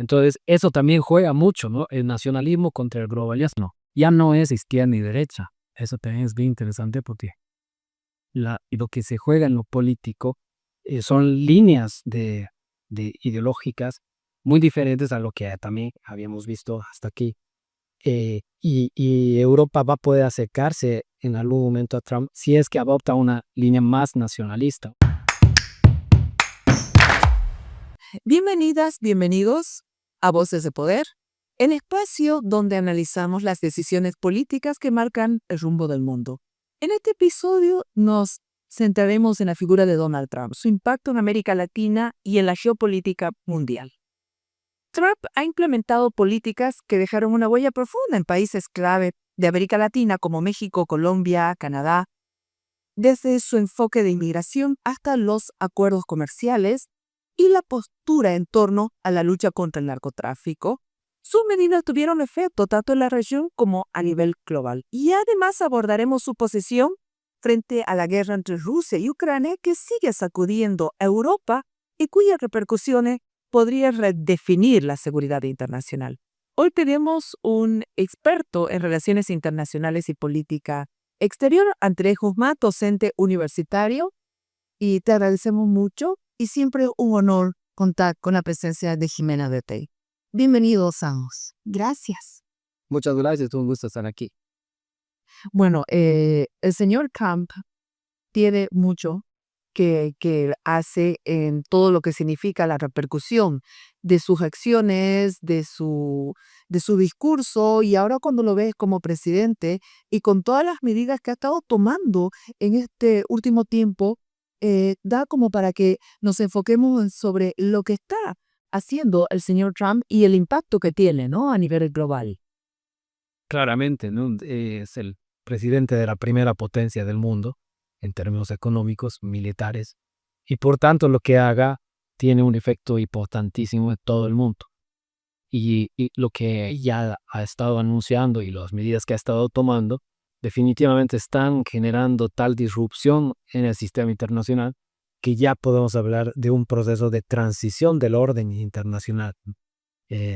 Entonces, eso también juega mucho, ¿no? El nacionalismo contra el globalismo. Ya no es izquierda ni derecha. Eso también es bien interesante porque lo que se juega en lo político son líneas de ideológicas muy diferentes a lo que también habíamos visto hasta aquí. Y Europa va a poder acercarse en algún momento a Trump si es que adopta una línea más nacionalista. Bienvenidas, bienvenidos a Voces de Poder, el espacio donde analizamos las decisiones políticas que marcan el rumbo del mundo. En este episodio nos centraremos en la figura de Donald Trump, su impacto en América Latina y en la geopolítica mundial. Trump ha implementado políticas que dejaron una huella profunda en países clave de América Latina como México, Colombia, Canadá, desde su enfoque de inmigración hasta los acuerdos comerciales y la postura en torno a la lucha contra el narcotráfico. Sus medidas tuvieron efecto tanto en la región como a nivel global. Y además abordaremos su posición frente a la guerra entre Rusia y Ucrania que sigue sacudiendo a Europa y cuyas repercusiones podrían redefinir la seguridad internacional. Hoy tenemos un experto en relaciones internacionales y política exterior, Andrés Guzmán, docente universitario, y te agradecemos mucho y siempre un honor contar con la presencia de Jimena Betey. Bienvenidos ambos. Gracias. Muchas gracias, un gusto estar aquí. Bueno, el señor Trump tiene mucho que hace en todo lo que significa la repercusión de sus acciones, de su discurso, y ahora cuando lo ves como presidente y con todas las medidas que ha estado tomando en este último tiempo, da como para que nos enfoquemos sobre lo que está haciendo el señor Trump y el impacto que tiene, ¿no?, a nivel global. Claramente, ¿no? Es el presidente de la primera potencia del mundo en términos económicos, militares, y por tanto lo que haga tiene un efecto importantísimo en todo el mundo. Y lo que ya ha estado anunciando y las medidas que ha estado tomando definitivamente están generando tal disrupción en el sistema internacional que ya podemos hablar de un proceso de transición del orden internacional.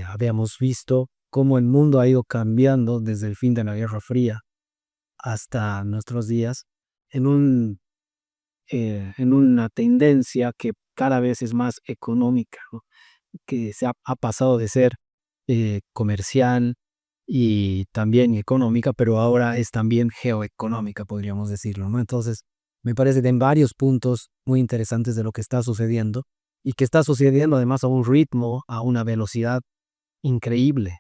Habíamos visto cómo el mundo ha ido cambiando desde el fin de la Guerra Fría hasta nuestros días en una tendencia que cada vez es más económica, ¿no? Que ha pasado de ser comercial y también económica, pero ahora es también geoeconómica, podríamos decirlo, ¿no? Entonces, me parece que en varios puntos muy interesantes de lo que está sucediendo y que está sucediendo además a un ritmo, a una velocidad increíble.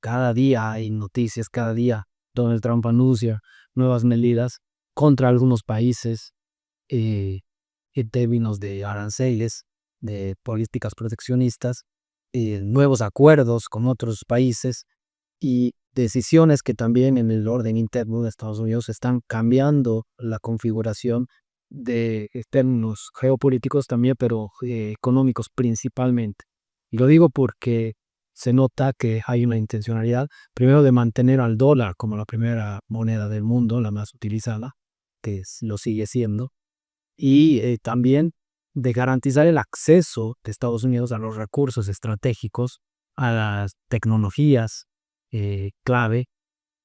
Cada día hay noticias, cada día Donald Trump anuncia nuevas medidas contra algunos países en términos de aranceles, de políticas proteccionistas, nuevos acuerdos con otros países y decisiones que también en el orden interno de Estados Unidos están cambiando la configuración de términos geopolíticos también, pero económicos principalmente. Y lo digo porque se nota que hay una intencionalidad, primero, de mantener al dólar como la primera moneda del mundo, la más utilizada, que lo sigue siendo, y también de garantizar el acceso de Estados Unidos a los recursos estratégicos, a las tecnologías clave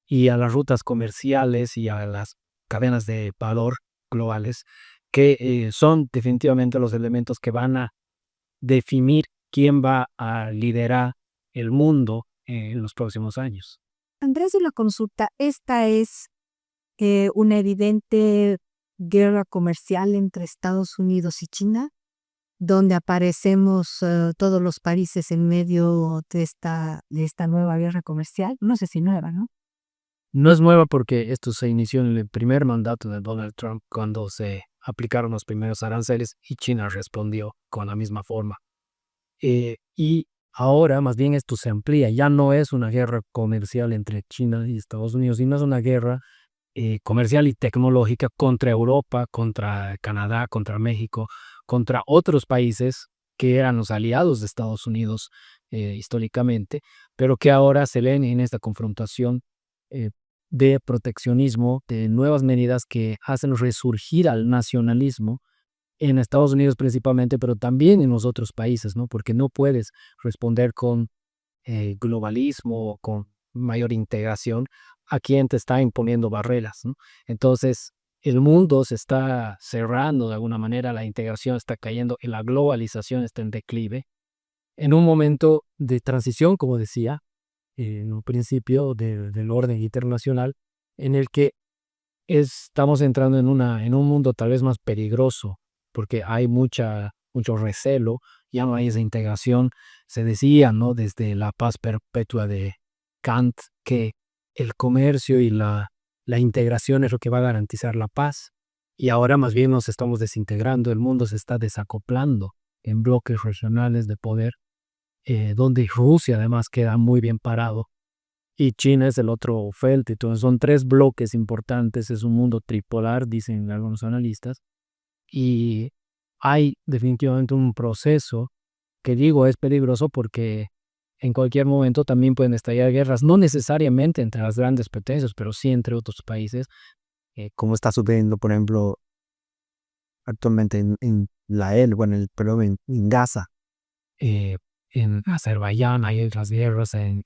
y a las rutas comerciales y a las cadenas de valor globales, que son definitivamente los elementos que van a definir quién va a liderar el mundo en los próximos años. Andrés, una consulta. Esta es una evidente guerra comercial entre Estados Unidos y China, donde aparecemos todos los países en medio de esta nueva guerra comercial. No sé si nueva, ¿no? No es nueva porque esto se inició en el primer mandato de Donald Trump cuando se aplicaron los primeros aranceles y China respondió con la misma forma. Y ahora más bien esto se amplía, ya no es una guerra comercial entre China y Estados Unidos, sino es una guerra comercial y tecnológica contra Europa, contra Canadá, contra México, contra otros países que eran los aliados de Estados Unidos históricamente, pero que ahora se ven en esta confrontación eh, de proteccionismo, de nuevas medidas que hacen resurgir al nacionalismo en Estados Unidos principalmente, pero también en los otros países, ¿no? Porque no puedes responder con globalismo, con mayor integración, a quien te está imponiendo barreras, ¿no? Entonces, el mundo se está cerrando de alguna manera, la integración está cayendo y la globalización está en declive. En un momento de transición, como decía, en un principio del orden internacional, en el que estamos entrando en un mundo tal vez más peligroso, porque hay mucho recelo, ya no hay esa integración. Se decía, ¿no? Desde la paz perpetua de Kant, que el comercio y la integración es lo que va a garantizar la paz. Y ahora más bien nos estamos desintegrando, el mundo se está desacoplando en bloques regionales de poder, donde Rusia además queda muy bien parado y China es el otro felt. Entonces son tres bloques importantes, es un mundo tripolar, dicen algunos analistas, y hay definitivamente un proceso que digo es peligroso porque en cualquier momento también pueden estallar guerras, no necesariamente entre las grandes potencias, pero sí entre otros países, como está sucediendo, por ejemplo, actualmente en bueno, perdón, en Gaza, eh, en Azerbaiyán, hay otras guerras en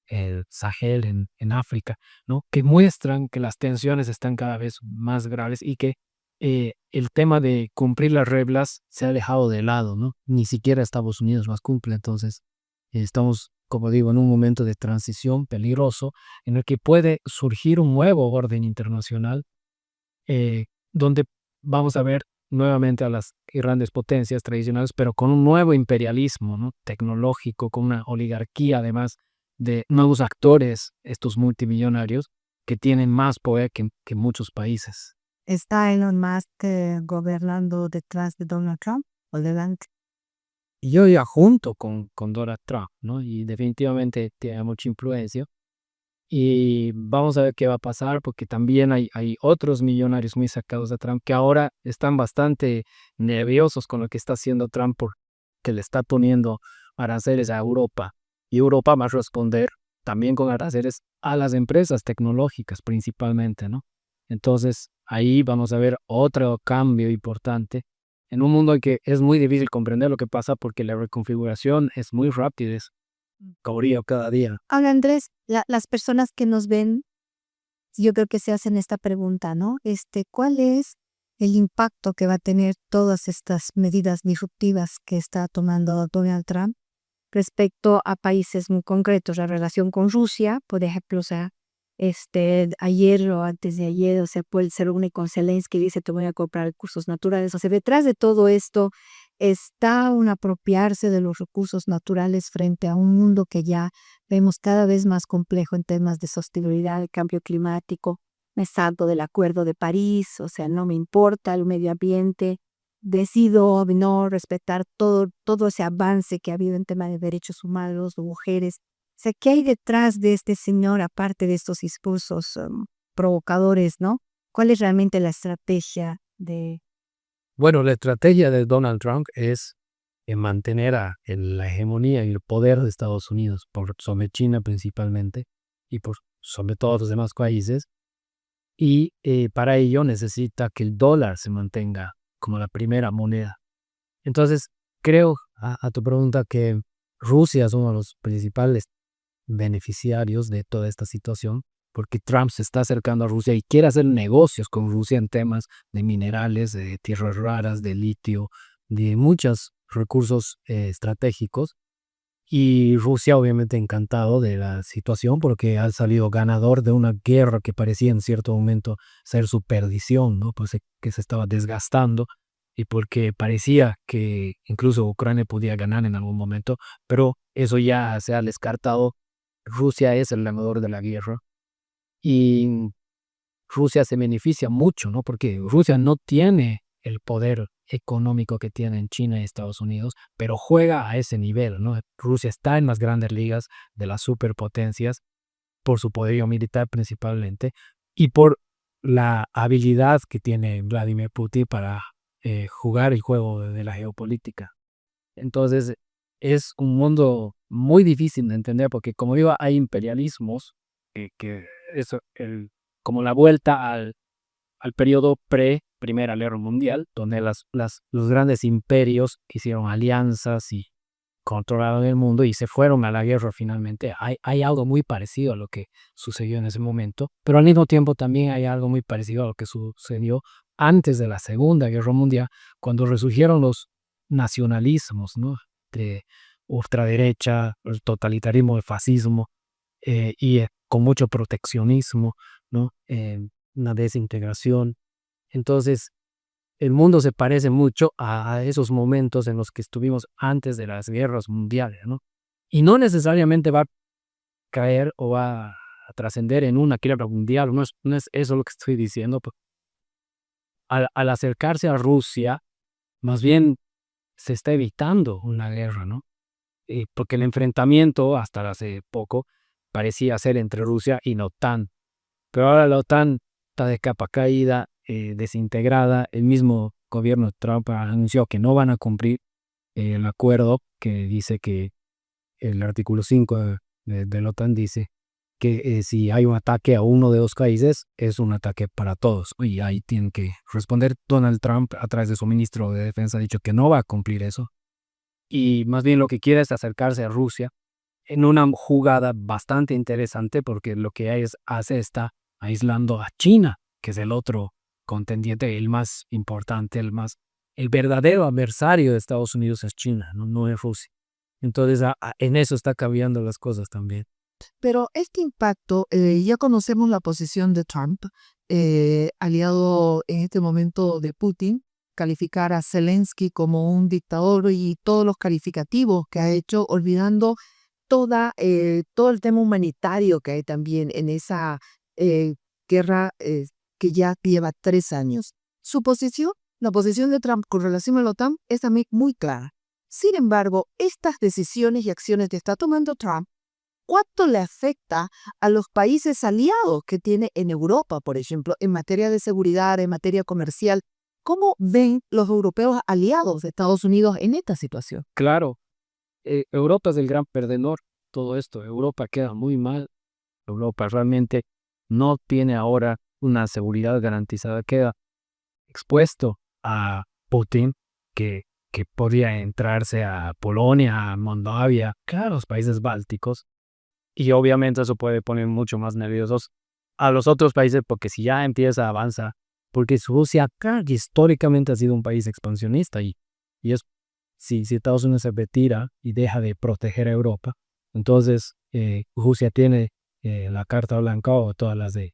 el Sahel, en África, ¿no? Que muestran que las tensiones están cada vez más graves y que el tema de cumplir las reglas se ha dejado de lado, ¿no? Ni siquiera Estados Unidos las cumple, entonces estamos, como digo, en un momento de transición peligroso en el que puede surgir un nuevo orden internacional, donde vamos a ver nuevamente a las grandes potencias tradicionales, pero con un nuevo imperialismo, ¿no? Tecnológico, con una oligarquía, además de nuevos actores, estos multimillonarios, que tienen más poder que muchos países. ¿Está Elon Musk gobernando detrás de Donald Trump o delante? Y yo ya junto con Donald Trump, ¿no? Y definitivamente tiene mucha influencia. Y vamos a ver qué va a pasar, porque también hay otros millonarios muy sacados de Trump que ahora están bastante nerviosos con lo que está haciendo Trump, porque le está poniendo aranceles a Europa. Y Europa va a responder también con aranceles a las empresas tecnológicas principalmente, ¿no? Entonces ahí vamos a ver otro cambio importante en un mundo en que es muy difícil comprender lo que pasa porque la reconfiguración es muy rápida, es cada día. Ahora, Andrés, las personas que nos ven, yo creo que se hacen esta pregunta, ¿no? ¿Cuál es el impacto que va a tener todas estas medidas disruptivas que está tomando Donald Trump respecto a países muy concretos? La relación con Rusia, por ejemplo, o sea, ayer o antes de ayer, o sea, pues se reúne con Zelensky y dice, te voy a comprar recursos naturales. O sea, detrás de todo esto está un apropiarse de los recursos naturales frente a un mundo que ya vemos cada vez más complejo en temas de sostenibilidad, de cambio climático. Me salgo del Acuerdo de París, o sea, no me importa el medio ambiente, decido no respetar todo ese avance que ha habido en tema de derechos humanos, de mujeres. O sea, ¿qué hay detrás de este señor, aparte de estos discursos provocadores, ¿no? ¿Cuál es realmente la estrategia de... Bueno, la estrategia de Donald Trump es mantener la hegemonía y el poder de Estados Unidos sobre China principalmente y sobre todos los demás países. Y para ello necesita que el dólar se mantenga como la primera moneda. Entonces, creo, a tu pregunta, que Rusia es uno de los principales beneficiarios de toda esta situación, porque Trump se está acercando a Rusia y quiere hacer negocios con Rusia en temas de minerales, de tierras raras, de litio, de muchos recursos estratégicos. Y Rusia obviamente encantado de la situación porque ha salido ganador de una guerra que parecía en cierto momento ser su perdición, ¿no? Pues que se estaba desgastando y porque parecía que incluso Ucrania podía ganar en algún momento, pero eso ya se ha descartado. Rusia es el ganador de la guerra y Rusia se beneficia mucho, ¿no? Porque Rusia no tiene el poder económico que tienen China y Estados Unidos, pero juega a ese nivel, ¿no? Rusia está en las grandes ligas de las superpotencias por su poderío militar principalmente y por la habilidad que tiene Vladimir Putin para jugar el juego de la geopolítica. Entonces, es un mundo muy difícil de entender porque, como digo, hay imperialismos que eso, como la vuelta al periodo pre-Primera Guerra Mundial, donde los grandes imperios hicieron alianzas y controlaron el mundo y se fueron a la guerra finalmente. Hay algo muy parecido a lo que sucedió en ese momento, pero al mismo tiempo también hay algo muy parecido a lo que sucedió antes de la Segunda Guerra Mundial, cuando resurgieron los nacionalismos, ¿no? De ultraderecha, el totalitarismo, el fascismo, con mucho proteccionismo, ¿no? Una desintegración. Entonces, el mundo se parece mucho a esos momentos en los que estuvimos antes de las guerras mundiales, ¿no? Y no necesariamente va a caer o va a trascender en una guerra mundial, no es eso lo que estoy diciendo. Al acercarse a Rusia, más bien se está evitando una guerra, ¿no? Porque el enfrentamiento hasta hace poco parecía ser entre Rusia y la OTAN, pero ahora la OTAN está de capa caída, desintegrada. El mismo gobierno de Trump anunció que no van a cumplir el acuerdo que dice que el artículo 5 de la OTAN dice que si hay un ataque a uno de los países, es un ataque para todos. Y ahí tienen que responder. Donald Trump, a través de su ministro de Defensa, ha dicho que no va a cumplir eso. Y más bien lo que quiere es acercarse a Rusia en una jugada bastante interesante, porque lo que hace está aislando a China, que es el otro contendiente, el más importante, el verdadero adversario de Estados Unidos es China, no es Rusia. Entonces en eso está cambiando las cosas también. Pero este impacto, ya conocemos la posición de Trump, aliado en este momento de Putin, calificar a Zelensky como un dictador y todos los calificativos que ha hecho, olvidando todo el tema humanitario que hay también en esa guerra que ya lleva 3 años. Su posición, la posición de Trump con relación a la OTAN es también muy clara. Sin embargo, estas decisiones y acciones que está tomando Trump, ¿cuánto le afecta a los países aliados que tiene en Europa, por ejemplo, en materia de seguridad, en materia comercial? ¿Cómo ven los europeos aliados de Estados Unidos en esta situación? Claro, Europa es el gran perdedor todo esto. Europa queda muy mal. Europa realmente no tiene ahora una seguridad garantizada. Queda expuesto a Putin, que podría entrarse a Polonia, a Moldavia, a los países bálticos. Y obviamente eso puede poner mucho más nerviosos a los otros países, porque si ya empieza a avanzar, porque Rusia históricamente ha sido un país expansionista y es, si Estados Unidos se retira y deja de proteger a Europa, entonces Rusia tiene la carta blanca o todas las de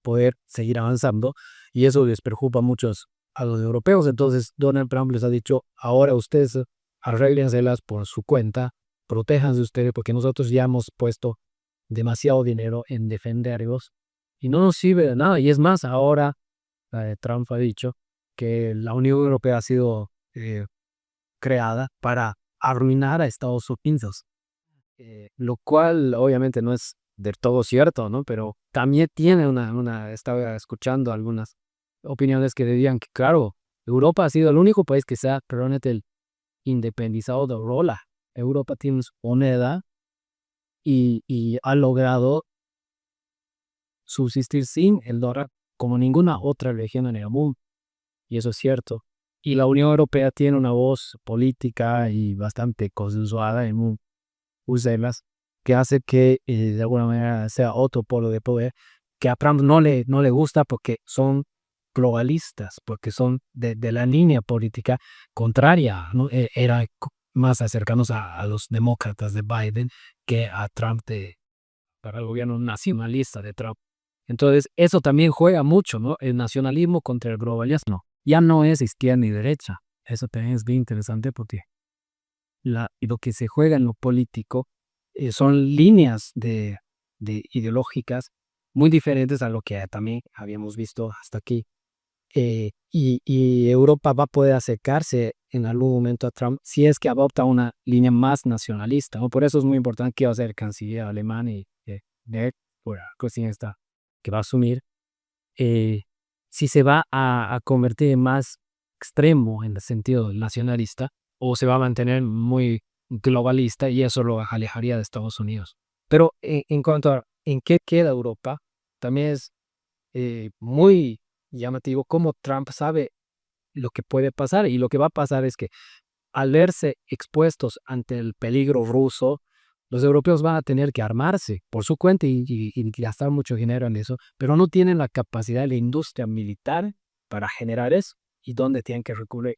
poder seguir avanzando, y eso les preocupa mucho a los europeos. Entonces Donald Trump les ha dicho: ahora ustedes arréglenselas por su cuenta, protéjanse ustedes, porque nosotros ya hemos puesto demasiado dinero en defenderlos y no nos sirve de nada. Y es más, ahora Trump ha dicho que la Unión Europea ha sido creada para arruinar a Estados Unidos, lo cual obviamente no es del todo cierto, ¿no? Pero también tiene estaba escuchando algunas opiniones que decían que, claro, Europa ha sido el único país que se ha realmente independizado de dólar. Europa tiene su moneda y ha logrado subsistir sin el dólar como ninguna otra región en el mundo. Y eso es cierto. Y la Unión Europea tiene una voz política y bastante consensuada en Bruselas, que hace que de alguna manera sea otro polo de poder que a Trump no le gusta, porque son globalistas, porque son de la línea política contraria, ¿no? Era más cercanos a los demócratas de Biden que a Trump, para el gobierno nacionalista de Trump. Entonces eso también juega mucho, ¿no? El nacionalismo contra el globalismo. Ya no es izquierda ni derecha. Eso también es bien interesante, porque lo que se juega en lo político son líneas ideológicas muy diferentes a lo que también habíamos visto hasta aquí. Y Europa va a poder acercarse en algún momento a Trump si es que adopta una línea más nacionalista, ¿no? Por eso es muy importante que va a ser el canciller alemán, y Merkel, por la cuestión esta que va a asumir, si se va a convertir en más extremo en el sentido nacionalista, o se va a mantener muy globalista, y eso lo alejaría de Estados Unidos. Pero en cuanto a en qué queda Europa, también es muy llamativo cómo Trump sabe lo que puede pasar, y lo que va a pasar es que al verse expuestos ante el peligro ruso, los europeos van a tener que armarse por su cuenta y gastar mucho dinero en eso, pero no tienen la capacidad de la industria militar para generar eso. ¿Y dónde tienen que recurrir?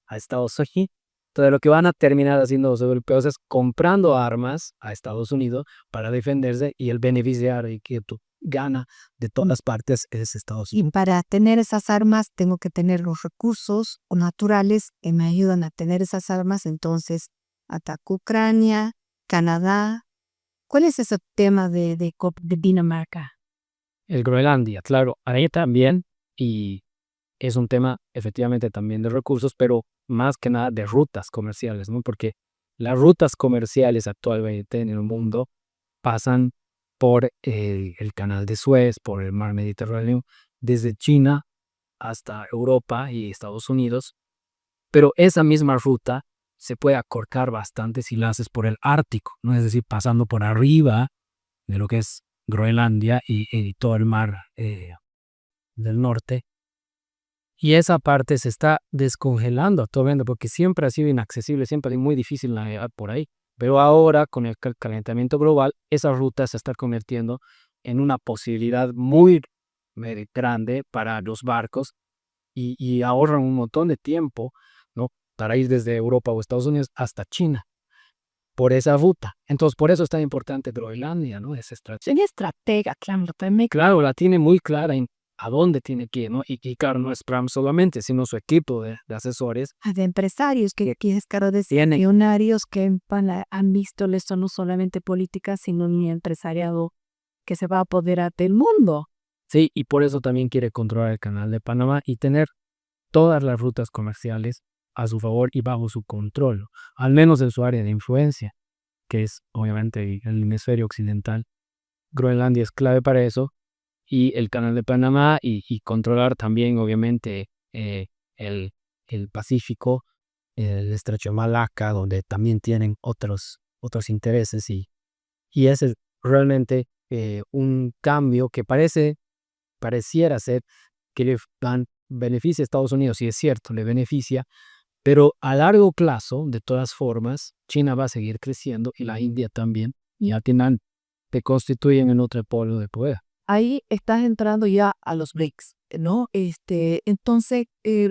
A Estados Unidos. Entonces lo que van a terminar haciendo los europeos es comprando armas a Estados Unidos para defenderse, y el beneficiario y que gana de todas partes es Estados Y Unidos. para tener esas armas tengo que tener los recursos naturales que me ayudan a tener esas armas. Entonces ataco Ucrania, Canadá. ¿Cuál es ese tema de Dinamarca? El Groenlandia, claro, ahí también, y es un tema efectivamente también de recursos, pero más que nada de rutas comerciales, ¿no? Porque las rutas comerciales actualmente en el mundo pasan por el Canal de Suez, por el Mar Mediterráneo, desde China hasta Europa y Estados Unidos, pero esa misma ruta se puede acortar bastante si la haces por el Ártico, ¿no? Es decir, pasando por arriba de lo que es Groenlandia y todo el mar del norte. Y esa parte se está descongelando actualmente porque siempre ha sido inaccesible, siempre es muy difícil navegar por ahí. Pero ahora, con el calentamiento global, esa ruta se está convirtiendo en una posibilidad muy grande para los barcos, y ahorran un montón de tiempo, ¿no? Para ir desde Europa o Estados Unidos hasta China por esa ruta. Entonces, por eso es tan importante Groenlandia, ¿no? Esa estrategia. Soy estratega, claro, también. Claro, la tiene muy clara en a dónde tiene que ir, ¿no? Y claro, no es Trump solamente, sino su equipo de asesores. De empresarios que aquí es caro decir, Tiene. millonarios que han visto esto no solamente política, sino un empresariado que se va a apoderar del mundo. Sí, y por eso también quiere controlar el canal de Panamá y tener todas las rutas comerciales a su favor y bajo su control, ¿no? Al menos en su área de influencia, que es obviamente el hemisferio occidental. Groenlandia es clave para eso, y el canal de Panamá, y controlar también obviamente el, el Pacífico, el estrecho de Malaca, donde también tienen otros intereses, y ese es realmente un cambio que pareciera ser que le beneficia a Estados Unidos, y es cierto, le beneficia, pero a largo plazo, de todas formas, China va a seguir creciendo y la India también, y al final te constituyen en otro polo de poder. Ahí estás entrando ya a los BRICS, ¿no? Entonces,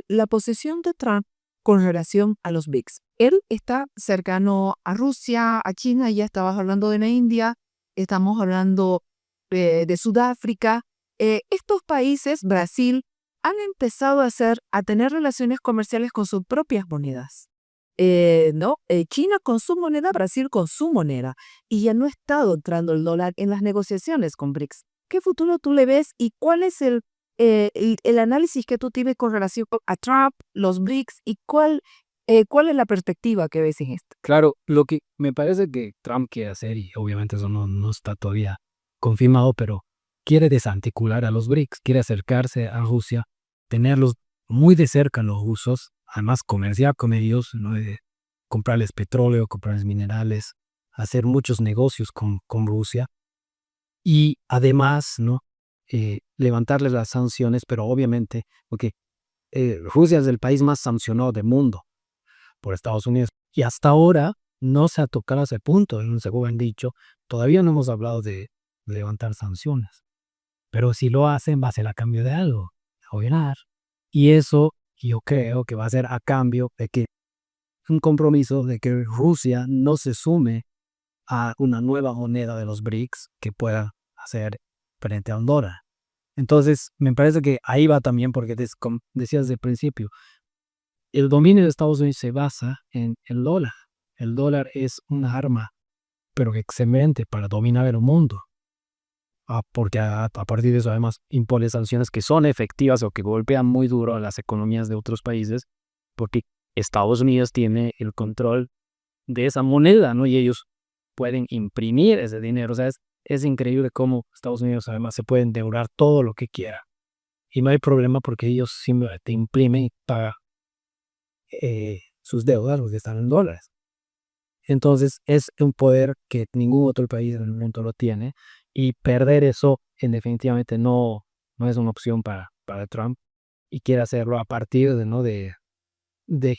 la posición de Trump con relación a los BRICS. Él está cercano a Rusia, a China, ya estabas hablando de la India, estamos hablando de Sudáfrica. Estos países, Brasil, han empezado a tener relaciones comerciales con sus propias monedas. ¿No? China con su moneda, Brasil con su moneda, y ya no ha estado entrando el dólar en las negociaciones con BRICS. ¿Qué futuro tú le ves y cuál es el análisis que tú tienes con relación a Trump, los BRICS, y cuál es la perspectiva que ves en esto? Claro, lo que me parece que Trump quiere hacer, y obviamente eso no está todavía confirmado, pero quiere desarticular a los BRICS, quiere acercarse a Rusia, tenerlos muy de cerca los rusos, además comerciar con ellos, ¿no? Comprarles petróleo, comprarles minerales, hacer muchos negocios con Rusia, y además, ¿no? Levantarles las sanciones, pero obviamente, porque Rusia es el país más sancionado del mundo por Estados Unidos. Y hasta ahora no se ha tocado ese punto, según han dicho. Todavía no hemos hablado de levantar sanciones. Pero si lo hacen, va a ser a cambio de algo, ganar. Y eso yo creo que va a ser a cambio de que un compromiso de que Rusia no se sume a una nueva moneda de los BRICS que pueda hacer frente a un dólar. Entonces, me parece que ahí va también, porque como decías desde el principio, el dominio de Estados Unidos se basa en el dólar. El dólar es una arma, pero excelente para dominar el mundo. Porque a partir de eso, además, impone sanciones que son efectivas o que golpean muy duro a las economías de otros países, porque Estados Unidos tiene el control de esa moneda, ¿no? Y ellos pueden imprimir ese dinero. O sea, es increíble cómo Estados Unidos además se puede endeudar todo lo que quiera. Y no hay problema porque ellos simplemente imprimen y pagan sus deudas, los que están en dólares. Entonces es un poder que ningún otro país en el mundo lo tiene, y perder eso definitivamente no es una opción para Trump, y quiere hacerlo a partir de, ¿no? de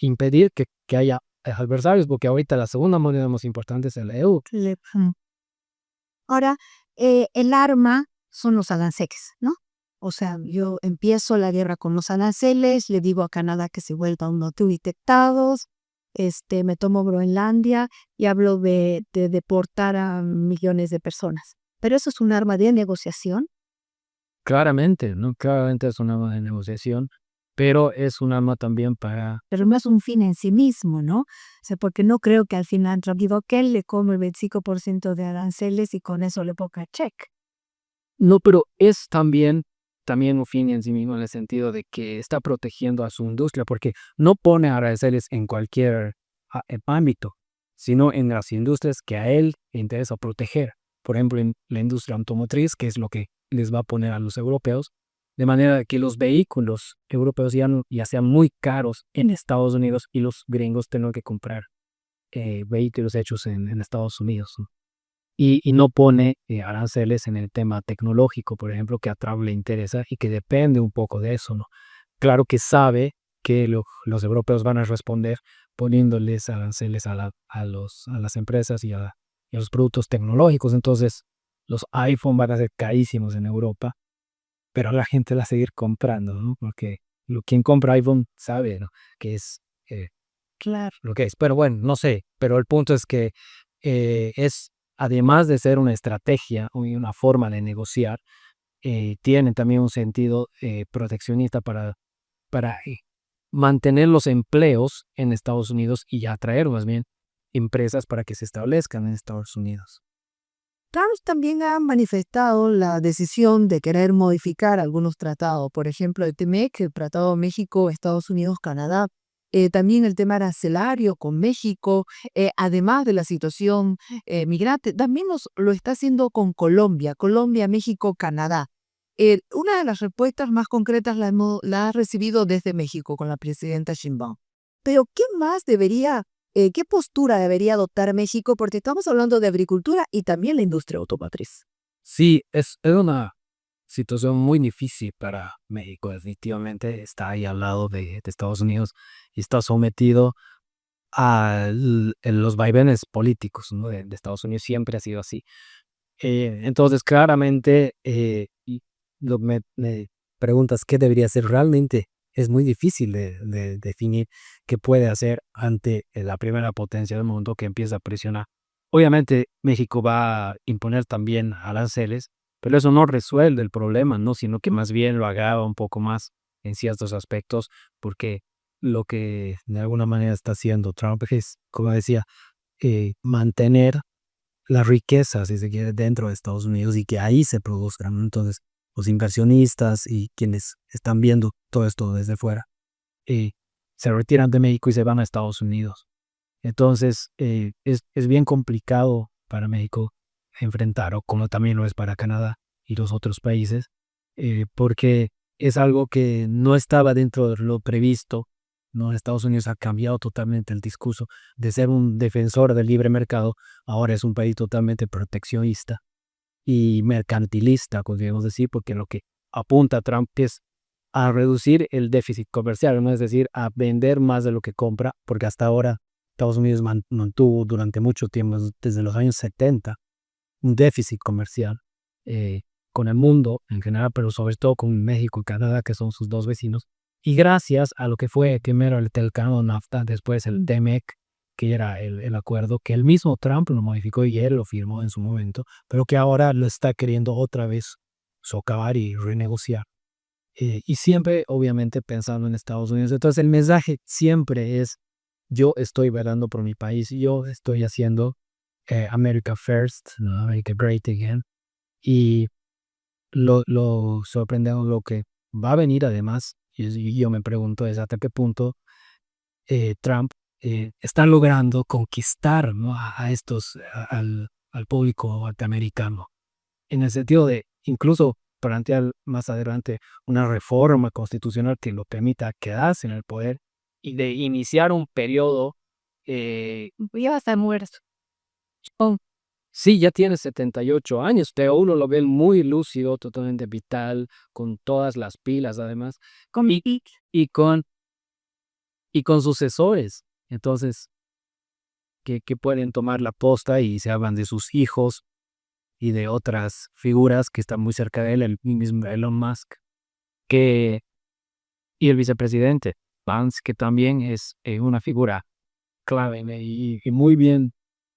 impedir que haya adversarios, porque ahorita la segunda moneda más importante es el EU. Ahora, el arma son los aranceles, ¿no? O sea, yo empiezo la guerra con los aranceles, le digo a Canadá que se vuelva un no detectados, me tomo Groenlandia y hablo de deportar a millones de personas. Pero eso es un arma de negociación. Claramente, ¿no? Claramente es un arma de negociación, pero es un arma también para... Pero no es un fin en sí mismo, ¿no? O sea, porque no creo que al final Trump diga, ok, le como el 25% de aranceles y con eso le ponga check. No, pero es también un fin en sí mismo en el sentido de que está protegiendo a su industria, porque no pone aranceles en cualquier ámbito, sino en las industrias que a él le interesa proteger. Por ejemplo, en la industria automotriz, que es lo que les va a poner a los europeos, de manera que los vehículos europeos ya sean muy caros en Estados Unidos y los gringos tengan que comprar vehículos hechos en Estados Unidos, ¿no? Y no pone aranceles en el tema tecnológico, por ejemplo, que a Trump le interesa y que depende un poco de eso, ¿no? Claro que sabe que los europeos van a responder poniéndoles aranceles a las empresas y a los productos tecnológicos. Entonces, los iPhone van a ser carísimos en Europa, pero la gente va a seguir comprando, ¿no? Porque quien compra iPhone sabe, ¿no? Que es Claro. lo que es. Pero bueno, no sé, pero el punto es que es, además de ser una estrategia y una forma de negociar, tiene también un sentido proteccionista para mantener los empleos en Estados Unidos y atraer más bien empresas para que se establezcan en Estados Unidos. Trump también ha manifestado la decisión de querer modificar algunos tratados, por ejemplo, el TMEC, el Tratado México, Estados Unidos, Canadá, también el tema arancelario con México, además de la situación migrante, también lo está haciendo con Colombia, Colombia, México, Canadá. Una de las respuestas más concretas la ha recibido desde México con la presidenta Sheinbaum. Pero, ¿qué postura debería adoptar México? Porque estamos hablando de agricultura y también la industria automotriz. Sí, es una situación muy difícil para México, definitivamente está ahí al lado de Estados Unidos y está sometido en los vaivenes políticos, ¿no? de Estados Unidos, siempre ha sido así. Entonces, claramente, me preguntas qué debería hacer realmente. Es muy difícil de definir qué puede hacer ante la primera potencia del mundo que empieza a presionar. Obviamente, México va a imponer también aranceles, pero eso no resuelve el problema, ¿no? Sino que más bien lo agrava un poco más en ciertos aspectos, porque lo que de alguna manera está haciendo Trump es, como decía, mantener la riqueza, si se quiere, dentro de Estados Unidos y que ahí se produzcan, ¿no? Entonces, los inversionistas y quienes están viendo todo esto desde fuera, eh, se retiran de México y se van a Estados Unidos. Entonces, es bien complicado para México enfrentar, o como también lo es para Canadá y los otros países, porque es algo que no estaba dentro de lo previsto, ¿no? Estados Unidos ha cambiado totalmente el discurso de ser un defensor del libre mercado, ahora es un país totalmente proteccionista y mercantilista, podríamos decir, porque lo que apunta Trump es a reducir el déficit comercial, ¿no? Es decir, a vender más de lo que compra, porque hasta ahora Estados Unidos mantuvo durante mucho tiempo, desde los años 70, un déficit comercial con el mundo en general, pero sobre todo con México y Canadá, que son sus dos vecinos. Y gracias a lo que fue primero el Telcano NAFTA, después el TEMEC, que era el acuerdo que el mismo Trump lo modificó y él lo firmó en su momento, pero que ahora lo está queriendo otra vez socavar y renegociar. Y siempre, obviamente, pensando en Estados Unidos. Entonces, el mensaje siempre es, yo estoy velando por mi país, yo estoy haciendo America First, ¿no? America Great Again. Y lo sorprendente, lo que va a venir además, y yo me pregunto es hasta qué punto Trump está logrando conquistar, ¿no? al público norteamericano, en el sentido de incluso plantear más adelante una reforma constitucional que lo permita quedarse en el poder y de iniciar un periodo. Ya va a estar muerto. Sí, ya tiene 78 años, pero uno lo ve muy lúcido, totalmente vital, con todas las pilas además, Con y, y con sucesores. Entonces, que pueden tomar la posta y se hablan de sus hijos y de otras figuras que están muy cerca de él, el mismo Elon Musk, que, y el vicepresidente Vance, que también es una figura clave y muy bien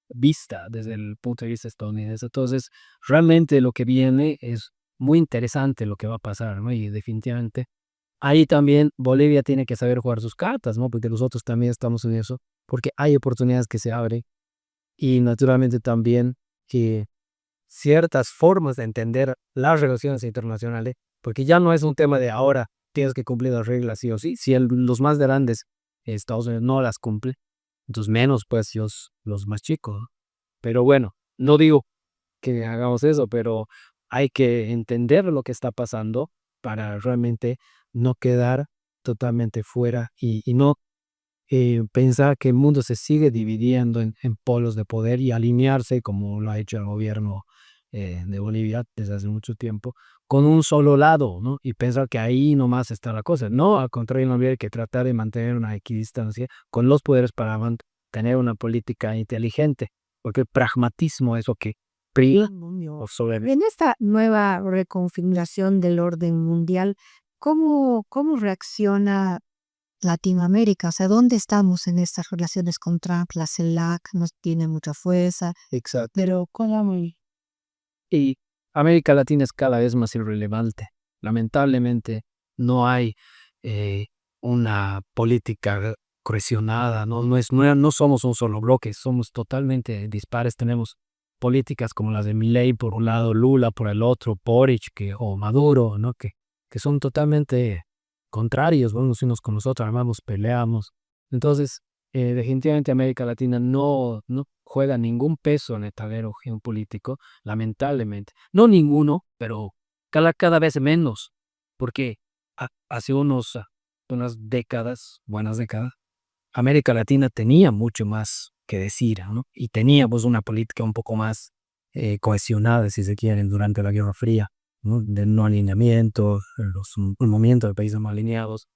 vista desde el punto de vista estadounidense. Entonces, realmente lo que viene es muy interesante lo que va a pasar, ¿no? Y definitivamente ahí también Bolivia tiene que saber jugar sus cartas, ¿no? Porque nosotros también estamos en eso, porque hay oportunidades que se abren y naturalmente también que ciertas formas de entender las relaciones internacionales, porque ya no es un tema de ahora tienes que cumplir las reglas sí o sí, si los más grandes, Estados Unidos, no las cumple, entonces menos pues los más chicos, ¿no? Pero bueno, no digo que hagamos eso, pero hay que entender lo que está pasando para realmente no quedar totalmente fuera y no pensar que el mundo se sigue dividiendo en polos de poder y alinearse, como lo ha hecho el gobierno de Bolivia desde hace mucho tiempo, con un solo lado, ¿no? Y pensar que ahí nomás está la cosa. No, al contrario, no habría que tratar de mantener una equidistancia con los poderes para tener una política inteligente, porque el pragmatismo es lo que priva por sobre. En esta nueva reconfiguración del orden mundial, ¿cómo reacciona Latinoamérica? O sea, ¿dónde estamos en estas relaciones con Trump? La CELAC no tiene mucha fuerza, Exacto. pero ¿cómo? Y América Latina es cada vez más irrelevante. Lamentablemente no hay eh, una política cohesionada, no somos un solo bloque, somos totalmente dispares. Tenemos políticas como las de Milei por un lado, Lula por el otro, Boric o Maduro, ¿no? Que son totalmente contrarios, unos con los otros, armamos, peleamos. Entonces, definitivamente América Latina no juega ningún peso en el tablero geopolítico, lamentablemente. No ninguno, pero cada vez menos, porque hace unas décadas, buenas décadas, América Latina tenía mucho más que decir, ¿no? Y teníamos una política un poco más cohesionada, si se quiere, durante la Guerra Fría, ¿no? De no alineamiento, el movimiento de países no alineados.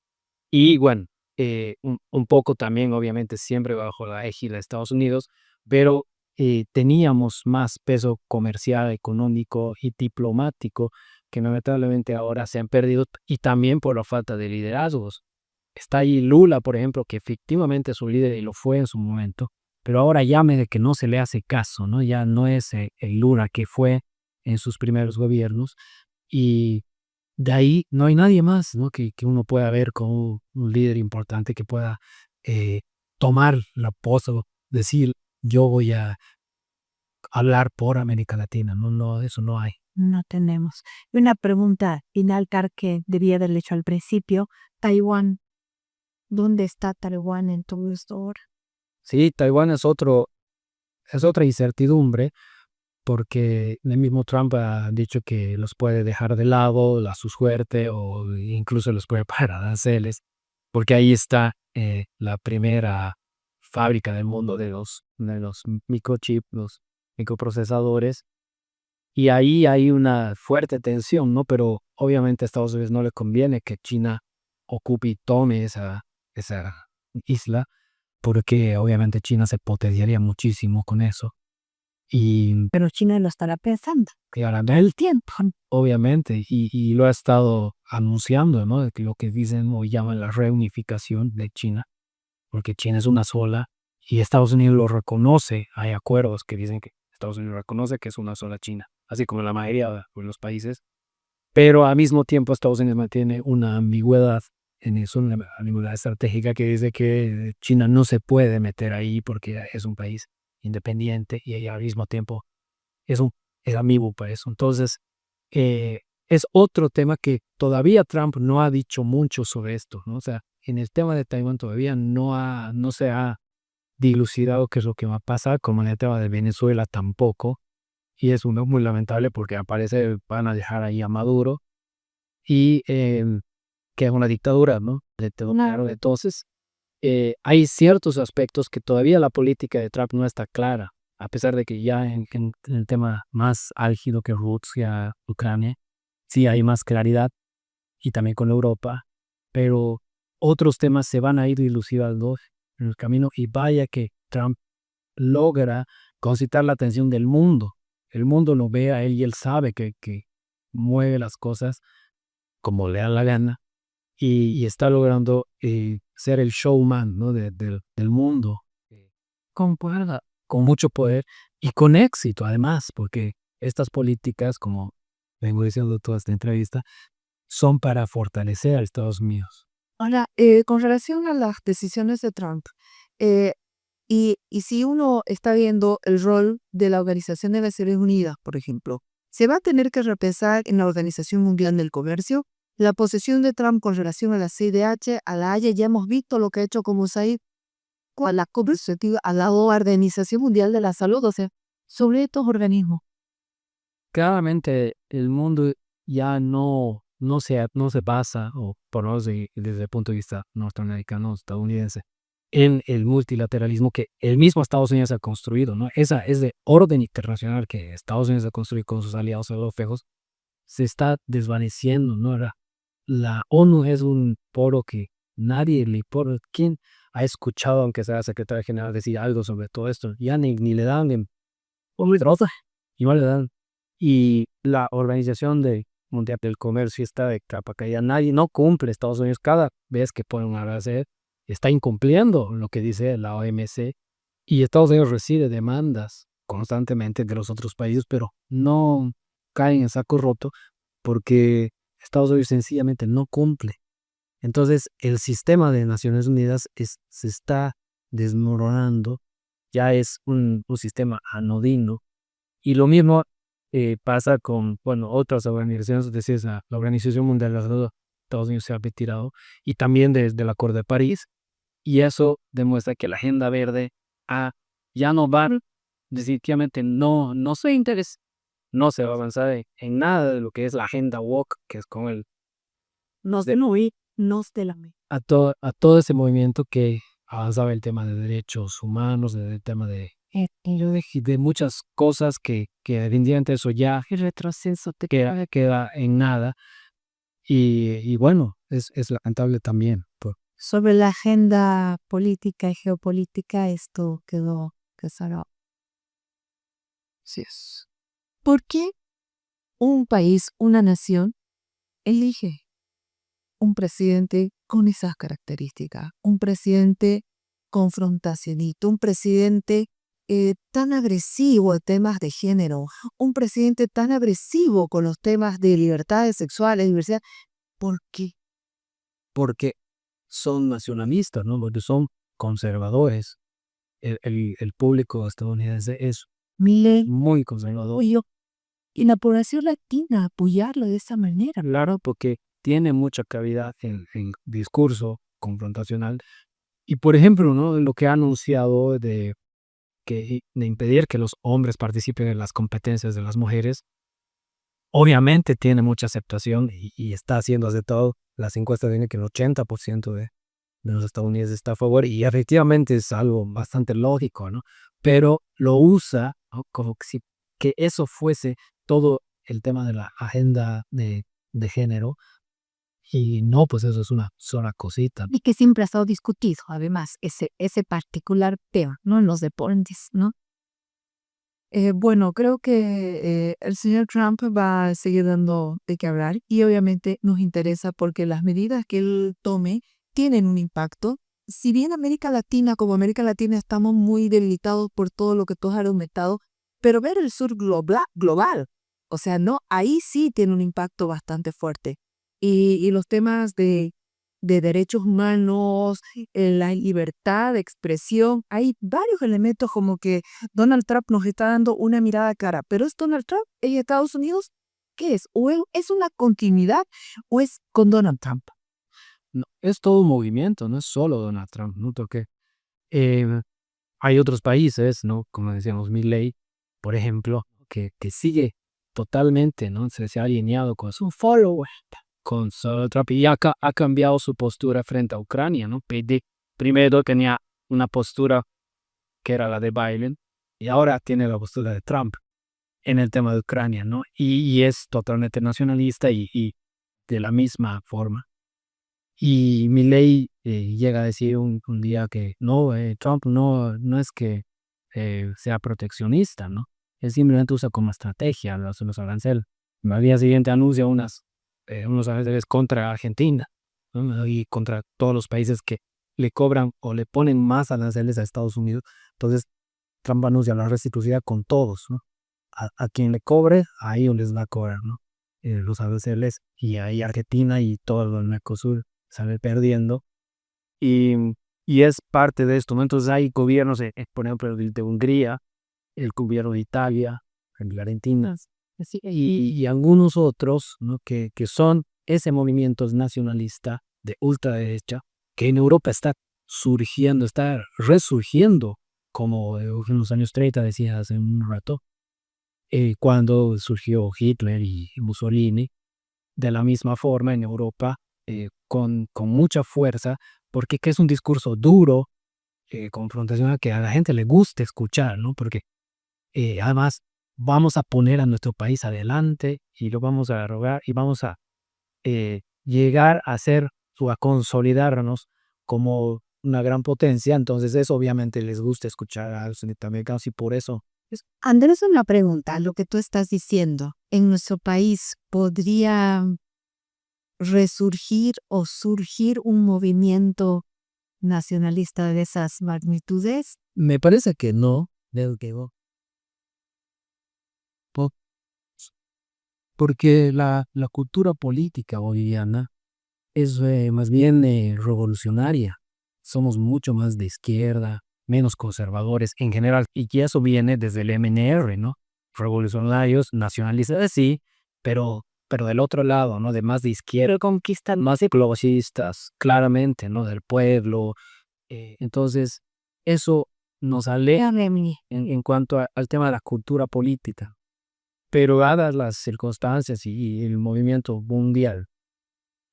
Y bueno, un poco también, obviamente, siempre bajo la égida de Estados Unidos, pero teníamos más peso comercial, económico y diplomático que lamentablemente ahora se han perdido y también por la falta de liderazgos. Está ahí Lula, por ejemplo, que efectivamente es un líder y lo fue en su momento, pero ahora llame de que no se le hace caso, ¿no? Ya no es el Lula que fue en sus primeros gobiernos y de ahí no hay nadie más, ¿no? que uno pueda ver como un líder importante que pueda eh, tomar la posta, decir yo voy a hablar por América Latina, no, eso no hay. No tenemos. Y una pregunta final, Car, que debía haberle hecho al principio. Taiwán, ¿dónde está Taiwán en todo esto ahora? Sí, Taiwán es otra incertidumbre porque el mismo Trump ha dicho que los puede dejar de lado a su suerte o incluso los puede pagar aranceles, porque ahí está la primera fábrica del mundo de los microchips, los microprocesadores, y ahí hay una fuerte tensión, ¿no? Pero obviamente a Estados Unidos no le conviene que China ocupe y tome esa isla, porque obviamente China se potenciaría muchísimo con eso. Y Pero China lo estará pensando. ahora el tiempo, obviamente, y lo ha estado anunciando, ¿no? De que lo que dicen o llaman la reunificación de China, porque China es una sola y Estados Unidos lo reconoce. Hay acuerdos que dicen que Estados Unidos reconoce que es una sola China, así como la mayoría de los países, pero al mismo tiempo Estados Unidos mantiene una ambigüedad en eso, una ambigüedad estratégica que dice que China no se puede meter ahí porque es un país independiente y al mismo tiempo es es amigo para eso. Entonces, es otro tema que todavía Trump no ha dicho mucho sobre esto, ¿no? O sea, en el tema de Taiwán todavía no se ha dilucidado qué es lo que va a pasar, como en el tema de Venezuela tampoco, y es muy lamentable porque aparece, van a dejar ahí a Maduro, y que es una dictadura, ¿no? Claro, entonces, hay ciertos aspectos que todavía la política de Trump no está clara, a pesar de que ya en el tema más álgido que Rusia, Ucrania, sí hay más claridad y también con Europa, pero otros temas se van a ir dilucidando en el camino y vaya que Trump logra concitar la atención del mundo. El mundo lo ve a él y él sabe que mueve las cosas como le da la gana y está logrando ser el showman, ¿no? del mundo con, poder, con mucho poder y con éxito además, porque estas políticas, como vengo diciendo toda esta entrevista, son para fortalecer a Estados Unidos. Ahora, con relación a las decisiones de Trump, eh, y si uno está viendo el rol de la Organización de Naciones Unidas, por ejemplo, se va a tener que repensar en la Organización Mundial del Comercio la posición de Trump con relación a la CIDH, a la Haya. Ya hemos visto lo que ha hecho como Said con la cooperativa a la Organización Mundial de la Salud, o sea, sobre estos organismos. Claramente el mundo ya no se basa, o por lo menos desde el punto de vista norteamericano, estadounidense, en el multilateralismo que el mismo Estados Unidos ha construido, ¿no? Esa es de orden internacional que Estados Unidos ha construido con sus aliados europeos, se está desvaneciendo, ¿no? La ONU es un foro que nadie le importa. ¿Quién ha escuchado, aunque sea secretario general, decir algo sobre todo esto? Ya ni le dan igual le dan. Y la Mundial del Comercio está de capa caída. Nadie no cumple. Estados Unidos cada vez que pone una base está incumpliendo lo que dice la OMC y Estados Unidos recibe demandas constantemente de los otros países, pero no caen en saco roto porque Estados Unidos sencillamente no cumple. Entonces el sistema de Naciones Unidas se está desmoronando, ya es un sistema anodino y lo mismo pasa con, bueno, otras organizaciones, es decir, la Organización Mundial de la Salud, Estados Unidos se ha retirado, y también desde el Acuerdo de París, y eso demuestra que la Agenda Verde ya no va, definitivamente no se interesa, no se va a avanzar en nada de lo que es la Agenda Woke, que es con el, Nos de no ir, nos de la me. a todo ese movimiento que avanzaba el tema de derechos humanos, el tema de muchas cosas que definitivamente eso ya El retroceso te queda en nada. Y bueno, es lamentable también. Sobre la agenda política y geopolítica, esto quedó rezagado. Así es. ¿Por qué un país, una nación, elige un presidente con esas características? Un presidente confrontacionista, un presidente tan agresivo en temas de género, un presidente tan agresivo con los temas de libertades sexuales, diversidad. ¿Por qué? Porque son nacionalistas, ¿no? Porque son conservadores. El público estadounidense es Mire, muy conservador. oye, y la población latina apoyarlo de esa manera. Claro, porque tiene mucha cavidad en discurso confrontacional. Y por ejemplo, ¿no? Lo que ha anunciado de impedir que los hombres participen en las competencias de las mujeres, obviamente tiene mucha aceptación y está siendo aceptado. Las encuestas dicen que el 80% de los estadounidenses está a favor y efectivamente es algo bastante lógico, ¿no? Pero lo usa, ¿no? Como que si que eso fuese todo el tema de la agenda de género y no, pues eso es una sola cosita. Y que siempre ha estado discutido, además, ese particular tema, ¿no? En los deportes, ¿no? Bueno, creo que el señor Trump va a seguir dando de qué hablar y obviamente nos interesa porque las medidas que él tome tienen un impacto. Si bien América Latina, como América Latina, estamos muy debilitados por todo lo que tú has argumentado, pero ver el sur global, o sea, no, ahí sí tiene un impacto bastante fuerte. Y los temas de derechos humanos, la libertad de expresión, hay varios elementos como que Donald Trump nos está dando una mirada clara, pero ¿es Donald Trump en Estados Unidos? ¿Qué es? ¿O es una continuidad o es con Donald Trump? No, es todo un movimiento, no es solo Donald Trump, ¿no? Porque hay otros países, ¿no? Como decíamos, Milei, por ejemplo, que sigue totalmente, ¿no? Se ha alineado con su follower, con Donald Trump y ha cambiado su postura frente a Ucrania, ¿no? Primero tenía una postura que era la de Biden y ahora tiene la postura de Trump en el tema de Ucrania, ¿no? Y es totalmente nacionalista y de la misma forma. Y Milei llega a decir un día que no, Trump no es que sea proteccionista, ¿no? Él simplemente usa como estrategia los aranceles. Al día siguiente anuncia unos aranceles contra Argentina, ¿no? Y contra todos los países que le cobran o le ponen más aranceles a Estados Unidos. Entonces, Trump anuncia la reciprocidad con todos, ¿no? A quien le cobre, a ellos les va a cobrar, ¿no? Los aranceles, y ahí Argentina y todo el Mercosur sale perdiendo. Y, y es parte de esto, ¿no? Entonces hay gobiernos, por ejemplo, el de Hungría, el gobierno de Italia, el de Argentina, y algunos otros, ¿no? que son ese movimiento nacionalista de ultraderecha que en Europa está surgiendo, está resurgiendo, como en los años 30 decía hace un rato, cuando surgió Hitler y Mussolini. De la misma forma en Europa, con mucha fuerza, porque que es un discurso duro, confrontacional, que a la gente le gusta escuchar, ¿no? Porque además vamos a poner a nuestro país adelante y lo vamos a rogar y vamos a llegar a ser o a consolidarnos como una gran potencia. Entonces eso obviamente les gusta escuchar a los norteamericanos, y por eso Andrés, una pregunta, lo que tú estás diciendo, ¿en nuestro país podría resurgir o surgir un movimiento nacionalista de esas magnitudes? me parece que no, del que no. Porque la cultura política boliviana es más bien revolucionaria. Somos mucho más de izquierda, menos conservadores en general, y que eso viene desde el MNR, ¿no? Revolucionarios, nacionalistas, sí, pero del otro lado, ¿no? De más de izquierda, conquistan más ecologistas, claramente, ¿no? Del pueblo. Entonces, eso nos aleja en cuanto al tema de la cultura política. Pero dadas las circunstancias y el movimiento mundial,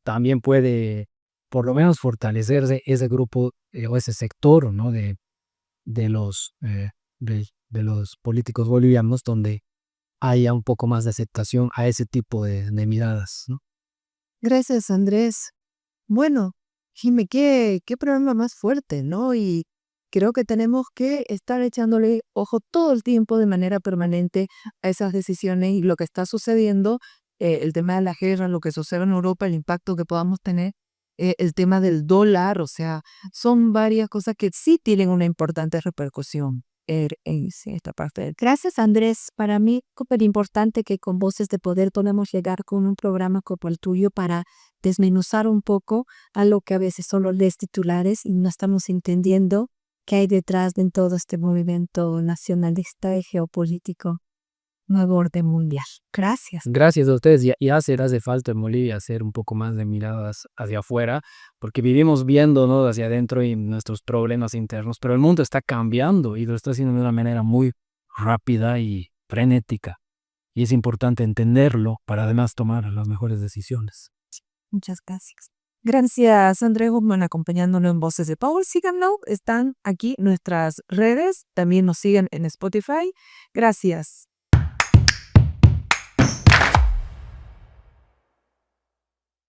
también puede por lo menos fortalecerse ese grupo, o ese sector, ¿no? de los, de los políticos bolivianos, donde haya un poco más de aceptación a ese tipo de miradas, ¿no? Gracias, Andrés. Bueno, Jimé, qué problema más fuerte, ¿no? Y creo que tenemos que estar echándole ojo todo el tiempo de manera permanente a esas decisiones y lo que está sucediendo, el tema de la guerra, lo que sucede en Europa, el impacto que podamos tener, el tema del dólar, o sea, son varias cosas que sí tienen una importante repercusión en sí, esta parte. Gracias, Andrés. Para mí, súper importante que con Voces de Poder podamos llegar con un programa como el tuyo para desmenuzar un poco a lo que a veces solo lees titulares y no estamos entendiendo qué hay detrás de todo este movimiento nacionalista y geopolítico nuevo orden mundial. Gracias. Gracias a ustedes. Y hace falta en Bolivia hacer un poco más de miradas hacia afuera, porque vivimos viendo, ¿no? Hacia adentro y nuestros problemas internos, pero el mundo está cambiando y lo está haciendo de una manera muy rápida y frenética. Y es importante entenderlo para además tomar las mejores decisiones. Muchas gracias. Gracias, Andrés Guzmán, acompañándonos en Voces de Power. Síganos, están aquí nuestras redes, también nos siguen en Spotify. Gracias.